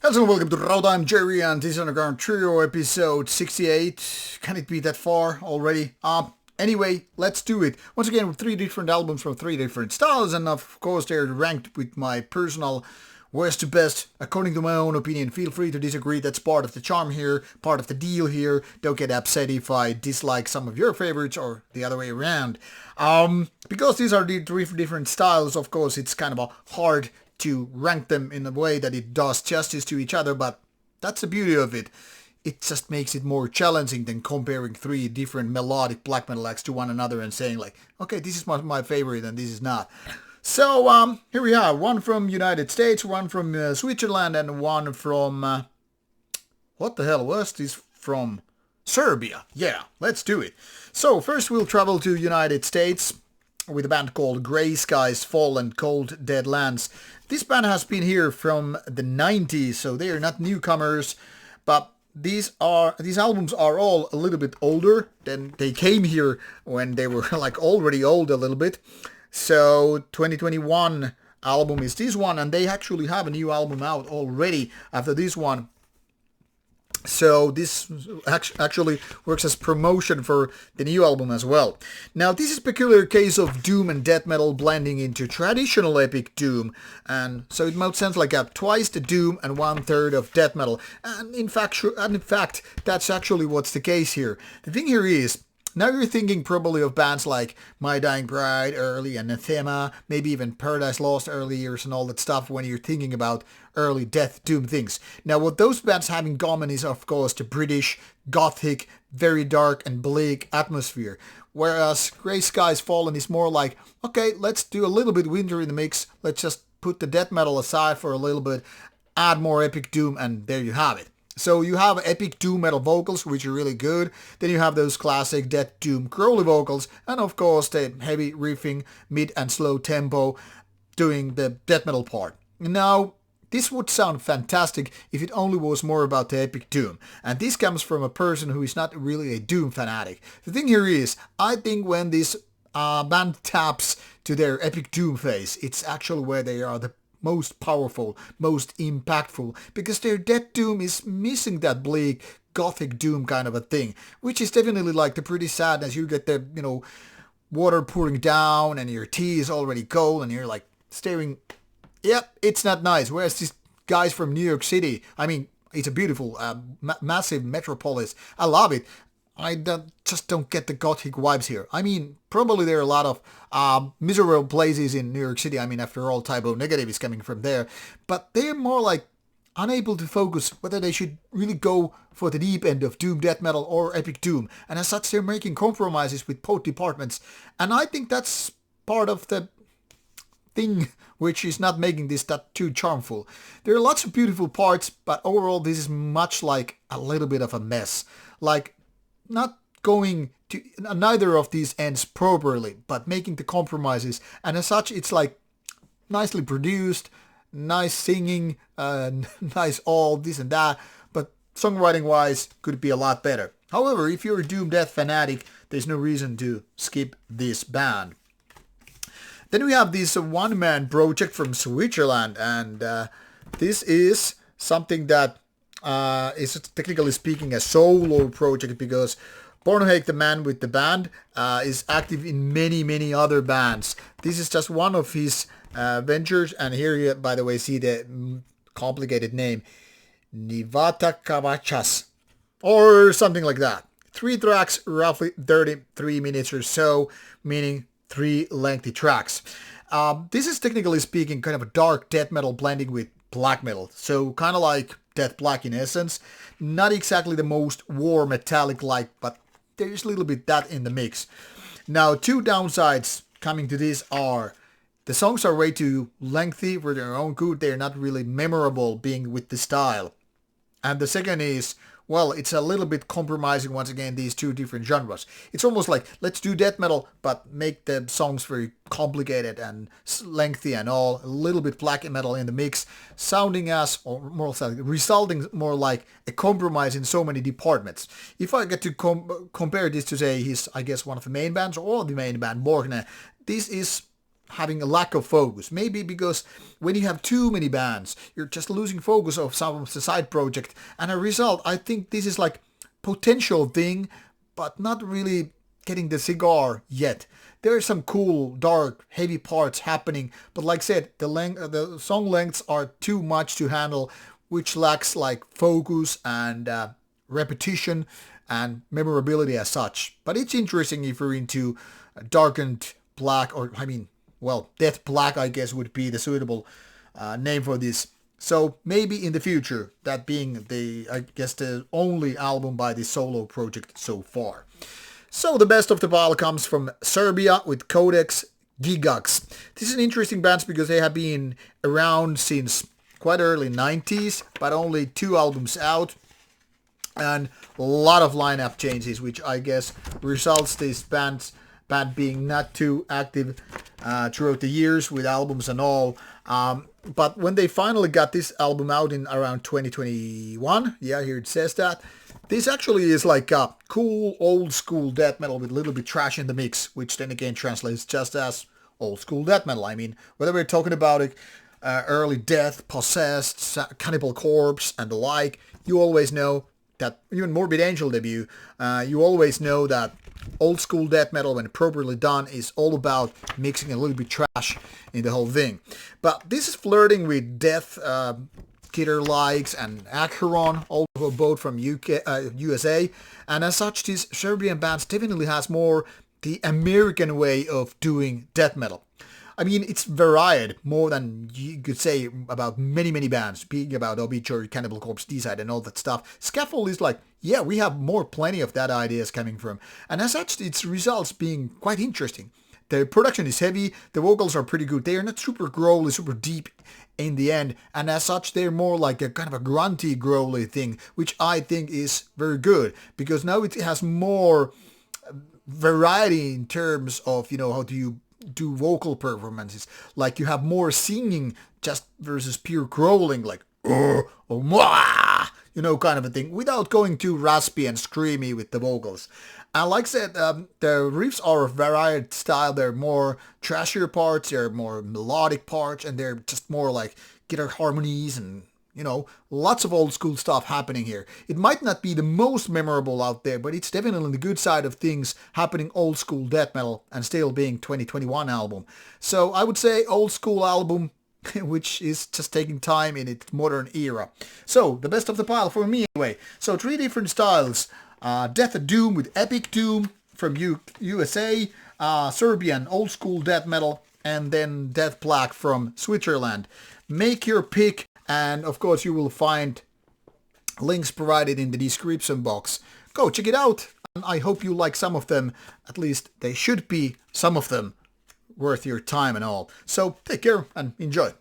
Hello and welcome to Rauta. I'm Jerry and this is Underground Trio episode 68. Can it be that far already? Anyway, let's do it. Once again, with 3 different albums from 3 different styles, and of course they're ranked with my personal worst to best according to my own opinion. Feel free to disagree, that's part of the charm here, part of the deal here. Don't get upset if I dislike some of your favorites or the other way around. Because these are the 3 different styles, of course it's kind of hard to rank them in a way that it does justice to each other, but that's the beauty of it. It just makes it more challenging than comparing 3 different melodic black metal acts to one another and saying like, okay, this is my favorite and this is not. So here we have one from United States, one from Switzerland, and one from what the hell was this from? Serbia. Yeah, let's do it. So first we'll travel to United States with a band called Skies Fallen Cold Dead Lands. This band has been here from the 90s, so they are not newcomers, but these albums are all a little bit older than they came here when they were like already old a little bit. So 2021 album is this one, and they actually have a new album out already after this one. So this actually works as promotion for the new album as well. Now this is a peculiar case of doom and death metal blending into traditional epic doom, and so it might sound like twice the doom and 1/3 of death metal. And in fact, that's actually what's the case here. The thing here is, now you're thinking probably of bands like My Dying Bride early, Anathema, maybe even Paradise Lost early years and all that stuff when you're thinking about early death doom things. Now what those bands have in common is of course the British, gothic, very dark and bleak atmosphere. Whereas Skies Fallen is more like, okay, let's do a little bit winter in the mix, let's just put the death metal aside for a little bit, add more epic doom, and there you have it. So you have epic doom metal vocals, which are really good. Then you have those classic death doom growly vocals, and of course the heavy riffing, mid and slow tempo, doing the death metal part. Now, this would sound fantastic if it only was more about the epic doom. And this comes from a person who is not really a doom fanatic. The thing here is, I think when this band taps to their epic doom phase, it's actually where they are the most powerful, most impactful, because their death doom is missing that bleak gothic doom kind of a thing, which is definitely like the pretty sad as you get the, water pouring down and your tea is already cold and you're like staring. Yep, it's not nice. Whereas these guys from New York City, I mean, it's a beautiful, massive metropolis. I love it. I just don't get the gothic vibes here. I mean, probably there are a lot of miserable places in New York City. I mean, after all, Typo Negative is coming from there. But they're more like unable to focus whether they should really go for the deep end of doom death metal or epic doom. And as such, they're making compromises with both departments. And I think that's part of the thing which is not making this that too charmful. There are lots of beautiful parts, but overall this is much like a little bit of a mess. Like, not going to neither of these ends properly, but making the compromises, and as such it's like nicely produced, nice singing, nice all this and that, but songwriting wise could be a lot better. However, if you're a doom death fanatic, there's no reason to skip this band. Then we have this one-man project from Switzerland, and this is something that is technically speaking a solo project, because Bornhake, the man with the band, is active in many other bands. This is just one of his ventures, and here you, by the way, see the complicated name, Nivatakavachas, or something like that. 3 tracks, roughly 33 minutes or so, meaning 3 lengthy tracks. This is technically speaking kind of a dark death metal blending with black metal, so kind of like Death Black in essence. Not exactly the most war metallic like, but there's a little bit that in the mix. Now 2 downsides coming to this are the songs are way too lengthy for their own good. They're not really memorable being with the style. And the second is, well, it's a little bit compromising once again these 2 different genres. It's almost like, let's do death metal, but make the songs very complicated and lengthy and all, a little bit black metal in the mix, sounding as, or more like, resulting more like a compromise in so many departments. If I get to compare this to, say, his, I guess, one of the main bands, or the main band, Borgne, this is having a lack of focus. Maybe because when you have too many bands, you're just losing focus of some of the side project. And a result, I think this is like potential thing, but not really getting the cigar yet. There are some cool, dark, heavy parts happening, but like I said, the song lengths are too much to handle, which lacks like focus and repetition and memorability as such. But it's interesting if you're into darkened black, or I mean, well, death black I guess would be the suitable name for this. So maybe in the future, that being the only album by this solo project so far. So the best of the pile comes from Serbia with Codex, Gigas. This is an interesting band because they have been around since quite early 90s, but only 2 albums out. And a lot of lineup changes, which I guess results this band being not too active throughout the years with albums and all. But when they finally got this album out in around 2021, yeah, here it says that, this actually is like a cool old school death metal with a little bit trash in the mix, which then again translates just as old school death metal. I mean, whether we're talking about it, early Death, Possessed, Cannibal Corpse and the like, you always know that, even Morbid Angel debut, you always know that old school death metal, when appropriately done, is all about mixing a little bit trash in the whole thing. But this is flirting with death, Kidder likes, and Acheron, all both from USA, and as such this Serbian band definitely has more the American way of doing death metal. I mean, it's varied more than you could say about many bands, speaking about Obituary, Cannibal Corpse, D-Side and all that stuff. Scaffold is like, yeah, we have plenty of that ideas coming from, and as such its results being quite interesting. The production is heavy, the vocals are pretty good, they are not super growly, super deep in the end, and as such they're more like a kind of a grunty growly thing, which I think is very good, because now it has more variety in terms of, you know, how do you do vocal performances. Like you have more singing just versus pure growling, like or mwah, you know, kind of a thing, without going too raspy and screamy with the vocals. And like I said, the riffs are a varied style. They're more trashier parts, they're more melodic parts, and they're just more like guitar harmonies and, you know, lots of old school stuff happening here. It might not be the most memorable out there, but it's definitely the good side of things happening old school death metal and still being 2021 album. So I would say old school album, which is just taking time in its modern era. So the best of the pile for me anyway. So 3 different styles. Death Doom with Epic Doom from USA, Serbian old school death metal, and then Death Black from Switzerland. Make your pick, and of course you will find links provided in the description box. Go check it out, and I hope you like some of them. At least they should be, some of them, worth your time and all. So take care and enjoy.